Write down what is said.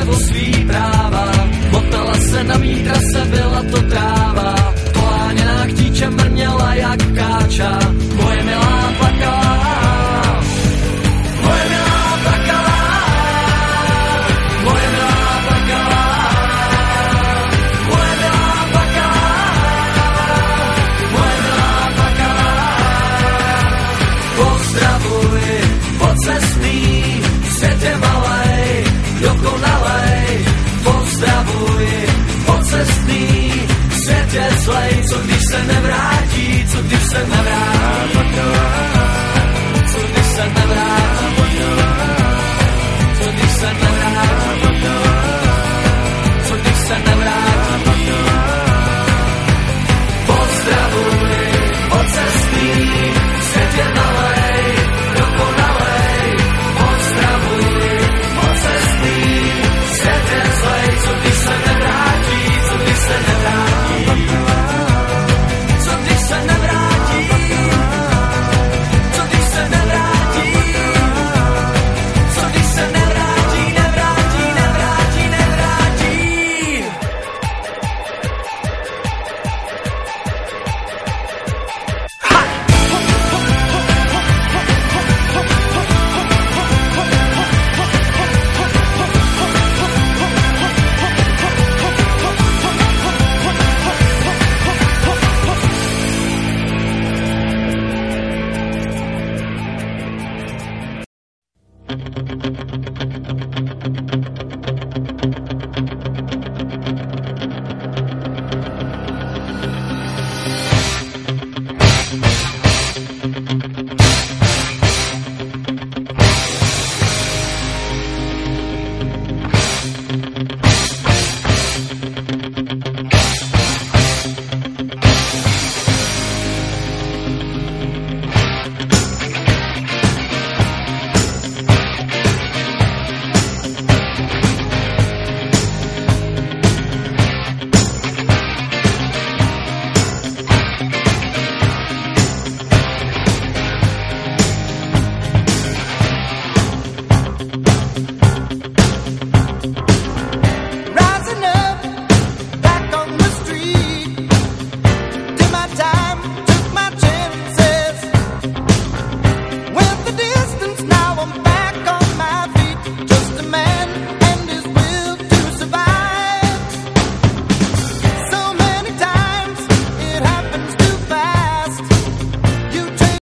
o svý práva. Motala se na mý trase, byla to tráva. Poháněná chtíčem brněla jak káča. Moje milá plakala, moje milá plakala, moje milá plakala, moje milá plakala, moje milá plakala. Pozdravuj, pocestný, svět je malej, dokonalej. Pozdravuj, pocestný, svět je zlej. Co když se nevrátí, co když se nevrátí, co když se nevrátí.